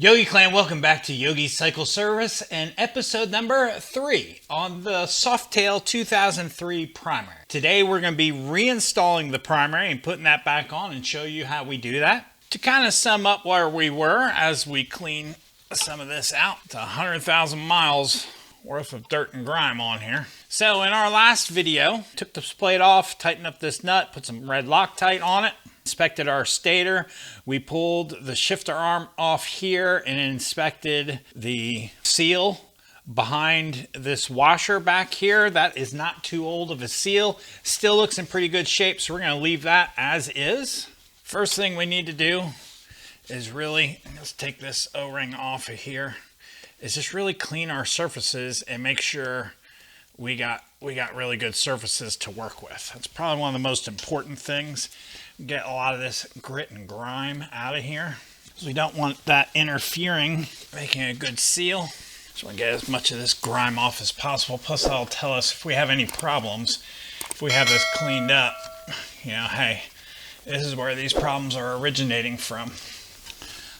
Yogi Clan, welcome back to Yogi's Cycle Service and episode number 3 on the Softail 2003 primary. Today we're going to be reinstalling the primary and putting that back on and show you how we do that. To kind of sum up where we were as we clean some of this out, it's 100,000 miles worth of dirt and grime on here. So in our last video, took this plate off, tightened up this nut, put some red Loctite on it. Inspected our stator. We pulled the shifter arm off here and inspected the seal behind this washer back here. That is not too old of a seal. Still looks in pretty good shape, so we're going to leave that as is. First thing we need to do is really, let's take this O-ring off of here, is just really clean our surfaces and make sure we got really good surfaces to work with. That's probably one of the most important things. Get a lot of this grit and grime out of here. So we don't want that interfering, making a good seal. So we get as much of this grime off as possible. Plus that'll tell us if we have any problems. If we have this cleaned up, you know, hey, this is where these problems are originating from.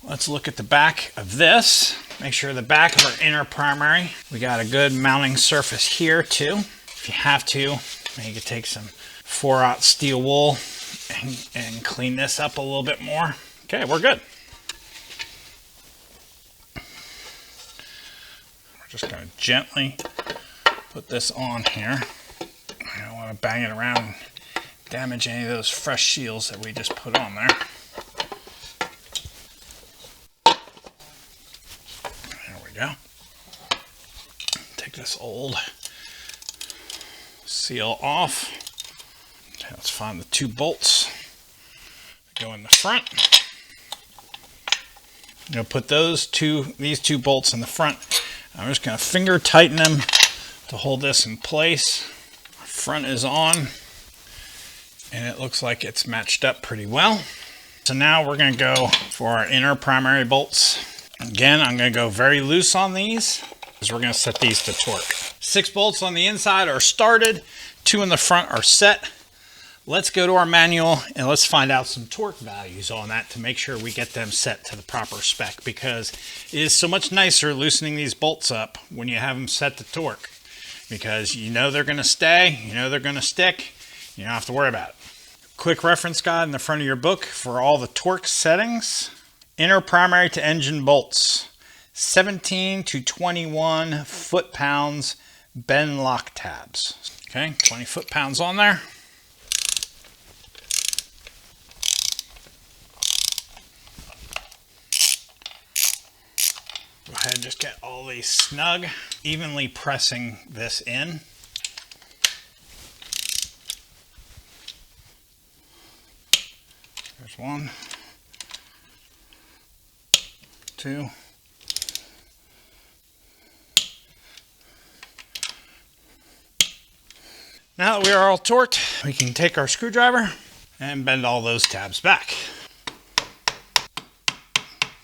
Let's look at the back of this. Make sure the back of our inner primary, we got a good mounting surface here too. If you have to, you can take some 4/0 steel wool and clean this up a little bit more. Okay, we're good. We're just going to gently put this on here. I don't want to bang it around and damage any of those fresh seals that we just put on there. There we go. Take this old seal off. Okay, let's find the 2 bolts that go in the front. I'm going to put these two bolts in the front. I'm just going to finger tighten them to hold this in place. Front is on, and it looks like it's matched up pretty well. So now we're going to go for our inner primary bolts. Again, I'm going to go very loose on these because we're going to set these to torque. 6 bolts on the inside are started, 2 in the front are set. Let's go to our manual and let's find out some torque values on that to make sure we get them set to the proper spec, because it is so much nicer loosening these bolts up when you have them set to torque, because you know they're going to stay, you know they're going to stick, you don't have to worry about it. Quick reference guide in the front of your book for all the torque settings. Inner primary to engine bolts, 17 to 21 foot-pounds bend lock tabs. Okay, 20 foot-pounds on there. Go ahead and just get all these snug, evenly pressing this in. There's 1, 2. Now that we are all torqued, we can take our screwdriver and bend all those tabs back.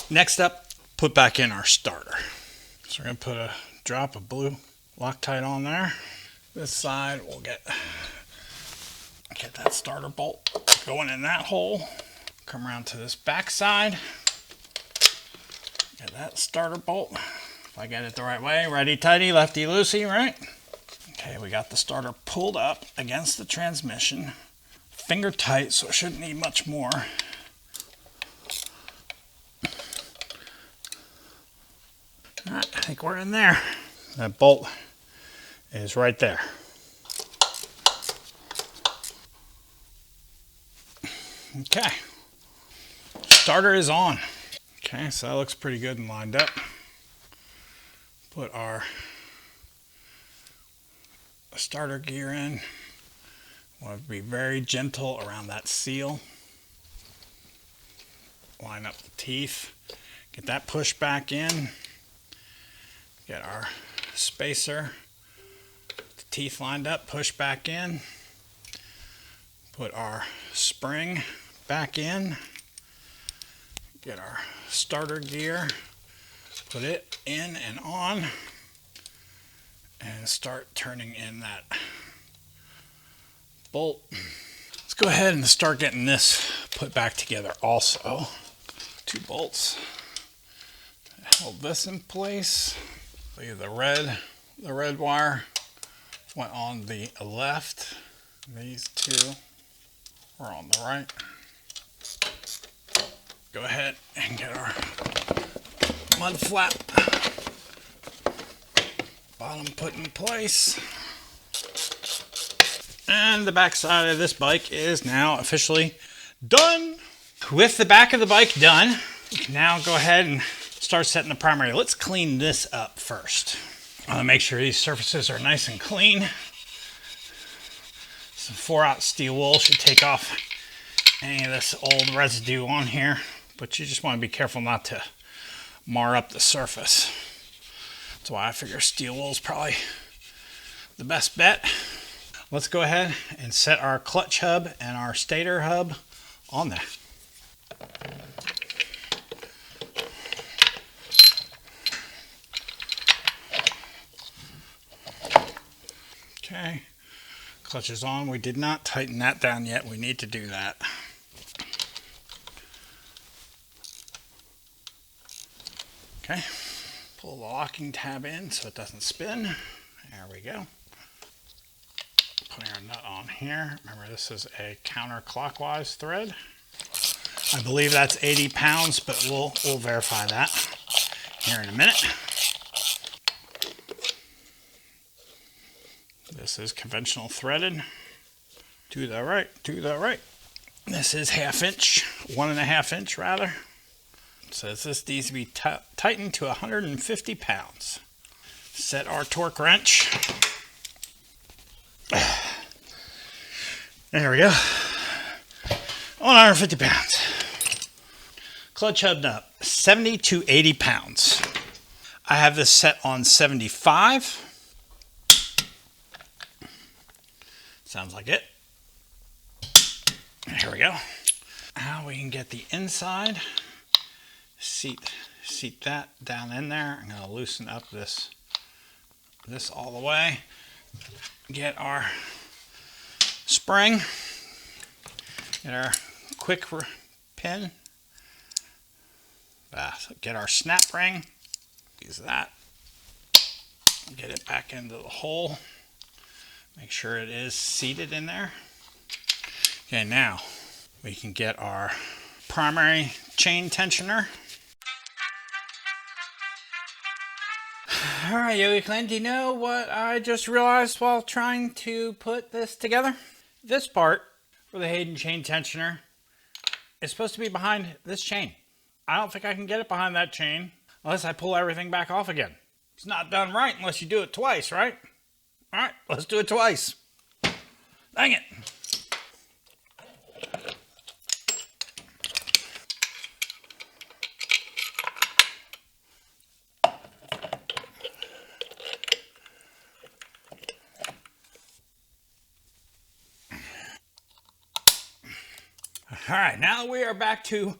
Next up, put back in our starter. So we're going to put a drop of blue Loctite on there. This side, we'll get that starter bolt going in that hole. Come around to this back side. Get that starter bolt. If I get it the right way, righty tighty, lefty loosey, right? Okay, we got the starter pulled up against the transmission. Finger tight, so it shouldn't need much more. All right, I think we're in there. That bolt is right there. Okay, starter is on. Okay, so that looks pretty good and lined up. Put our starter gear in. Want to be very gentle around that seal. Line up the teeth. Get that pushed back in. Get our spacer, the teeth lined up, push back in. Put our spring back in. Get our starter gear, put it in and on, and start turning in that bolt. Let's go ahead and start getting this put back together also. 2 bolts Hold this in place. Leave the red wire went on the left. These two were on the right. Go ahead and get our mud flap bottom put in place. And the back side of this bike is now officially done. With the back of the bike done, you can now go ahead and start setting the primary. Let's clean this up first. I want to make sure these surfaces are nice and clean. Some 4/0 steel wool should take off any of this old residue on here, but you just want to be careful not to mar up the surface. That's why I figure steel wool is probably the best bet. Let's go ahead and set our clutch hub and our stator hub on there. Okay, clutch is on. We did not tighten that down yet. We need to do that. Okay, pull the locking tab in so it doesn't spin. There we go. Putting our nut on here. Remember, this is a counterclockwise thread. I believe that's 80 pounds, but we'll verify that here in a minute. This is conventional threaded. To the right, to the right. This is 1/2 inch, 1.5 inch rather. It says this needs to be tightened to 150 pounds. Set our torque wrench. There we go. 150 pounds. Clutch hub nut, 70 to 80 pounds. I have this set on 75. Sounds like it. Here we go. Now we can get the inside. Seat that down in there. I'm going to loosen up this all the way. Get our spring. Get our quick pin. Get our snap ring. Use that. Get it back into the hole. Make sure it is seated in there. Okay, now we can get our primary chain tensioner. All right, Yogi Clan, do you know what I just realized while trying to put this together? This part for the Hayden chain tensioner is supposed to be behind this chain. I don't think I can get it behind that chain unless I pull everything back off again. It's not done right unless you do it twice, right? All right, let's do it twice. Dang it. All right, now we are back to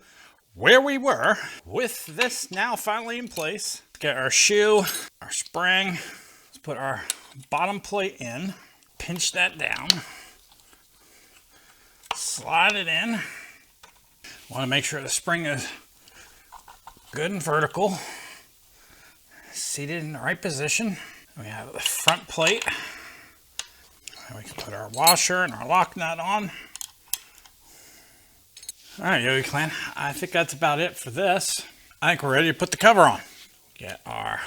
where we were with this now finally in place. Get our shoe, our spring. Let's put our bottom plate in, pinch that down, slide it in. Want to make sure the spring is good and vertical, seated in the right position. We have the front plate. And we can put our washer and our lock nut on. All right, Yogi Clan, I think that's about it for this. I think we're ready to put the cover on. Get our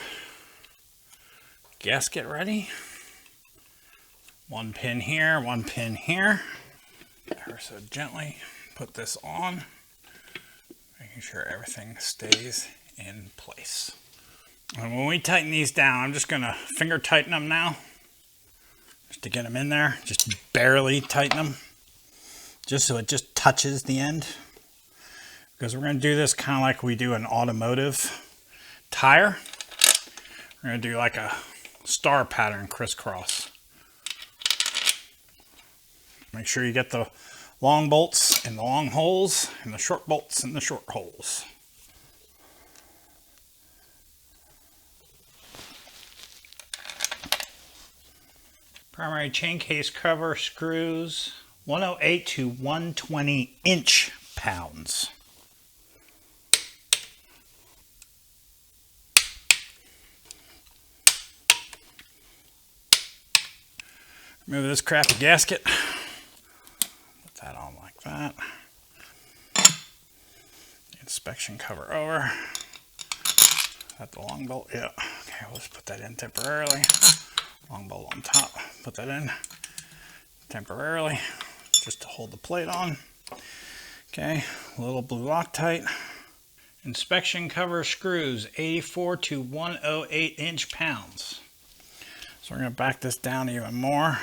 gasket ready. One pin here, one pin here. Ever so gently put this on, making sure everything stays in place. And when we tighten these down, I'm just gonna finger tighten them now, just to get them in there. Just barely tighten them, just so it just touches the end. Because we're gonna do this kind of like we do an automotive tire. We're gonna do like a star pattern crisscross. Make sure you get the long bolts in the long holes and the short bolts in the short holes. Primary chain case cover screws 108 to 120 inch pounds. Remove this crappy gasket. Put that on like that. Inspection cover over. At the long bolt, yeah. Okay, we'll just put that in temporarily. Long bolt on top. Put that in temporarily, just to hold the plate on. Okay, little blue Loctite. Inspection cover screws, 84 to 108 inch-pounds. So we're going to back this down even more.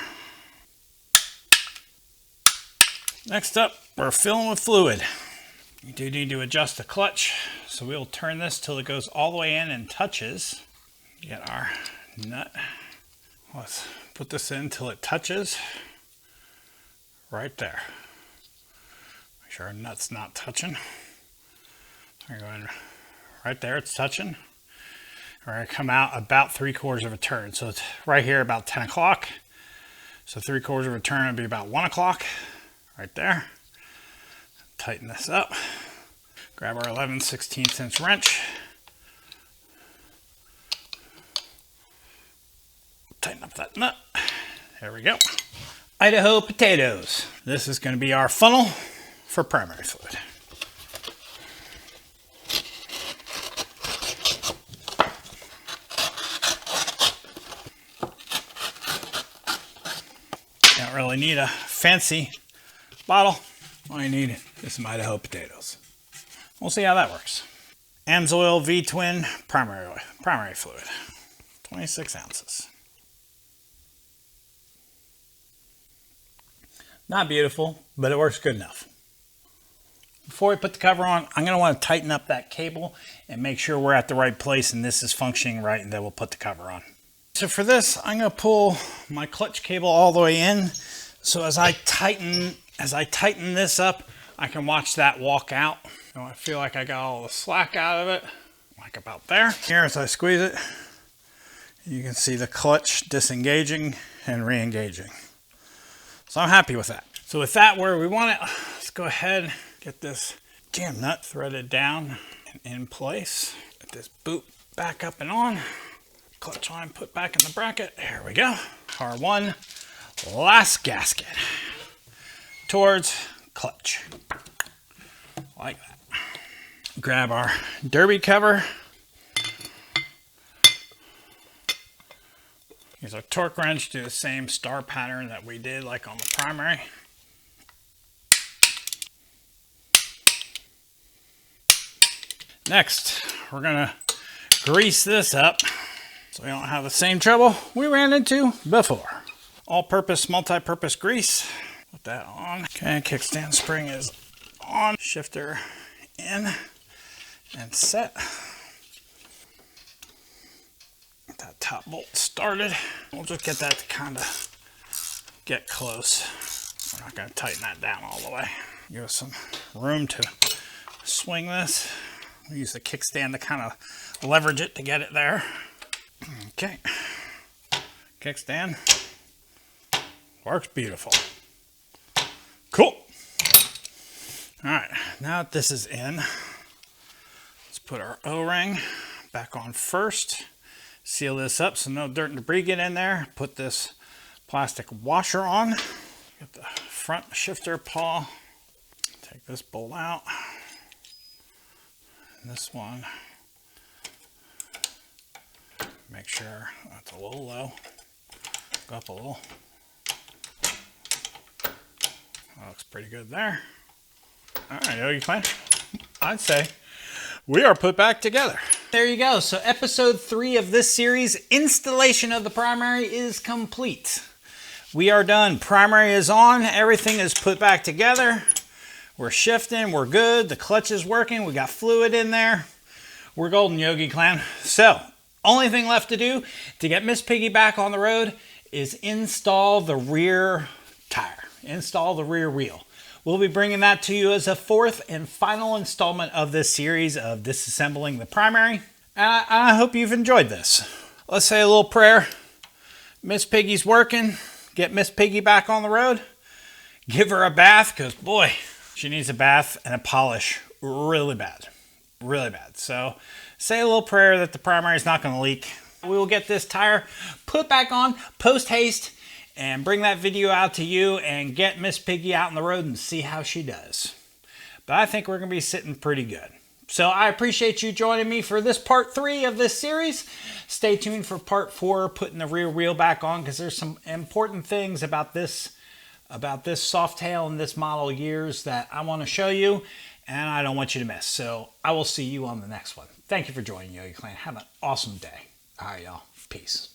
Next up, we're filling with fluid. You do need to adjust the clutch, so we'll turn this till it goes all the way in and touches. Get our nut. Let's put this in till it touches right there. Make sure our nut's not touching. We're going right there, it's touching. We're going to come out about 3/4 of a turn. So it's right here about 10 o'clock. So 3/4 of a turn would be about 1 o'clock. Right there. Tighten this up. Grab our 11/16 inch wrench. Tighten up that nut. There we go. Idaho potatoes. This is going to be our funnel for primary fluid. Don't really need a fancy bottle. All you need is some Idaho potatoes. We'll see how that works. Amsoil V-Twin primary fluid, 26 ounces. Not beautiful, but it works good enough. Before we put the cover on, I'm going to want to tighten up that cable and make sure we're at the right place and this is functioning right, and then we'll put the cover on. So for this, I'm going to pull my clutch cable all the way in. So as I tighten this up, I can watch that walk out. So I feel like I got all the slack out of it, like about there. Here, as I squeeze it, you can see the clutch disengaging and re-engaging. So I'm happy with that. So with that where we want it, let's go ahead and get this jam nut threaded down and in place. Get this boot back up and on. Clutch line put back in the bracket. There we go. Our one last gasket towards clutch. Like that. Grab our derby cover. Use our torque wrench, do the same star pattern that we did like on the primary. Next, we're gonna grease this up so we don't have the same trouble we ran into before. All-purpose, multi-purpose grease. Put that on. Okay, kickstand spring is on. Shifter in and set. Get that top bolt started. We'll just get that to kind of get close. We're not going to tighten that down all the way. Give us some room to swing this. We'll use the kickstand to kind of leverage it to get it there. Okay. Kickstand. Works beautiful. Cool. All right, now that this is in, let's put our O-ring back on first. Seal this up so no dirt and debris get in there. Put this plastic washer on. Get the front shifter paw. Take this bolt out. And this one. Make sure that's a little low. Go up a little. That looks pretty good there. All right, Yogi Clan, I'd say we are put back together. There you go. So episode 3 of this series, installation of the primary, is complete. We are done. Primary is on. Everything is put back together. We're shifting. We're good. The clutch is working. We got fluid in there. We're golden, Yogi Clan. So only thing left to do to get Miss Piggy back on the road is install the rear tire. Install the rear wheel. We'll be bringing that to you as a 4th and final installment of this series of disassembling the primary. I hope you've enjoyed this. Let's say a little prayer. Miss Piggy's working. Get Miss Piggy back on the road. Give her a bath, because boy, she needs a bath and a polish really bad. Really bad. So say a little prayer that the primary is not going to leak. We will get this tire put back on post haste and bring that video out to you and get Miss Piggy out on the road and see how she does. But I think we're going to be sitting pretty good. So I appreciate you joining me for this part 3 of this series. Stay tuned for part 4, putting the rear wheel back on, because there's some important things about this Softail and this model years that I want to show you, and I don't want you to miss. So I will see you on the next one. Thank you for joining Yogi Clan. Have an awesome day. All right, y'all. Peace.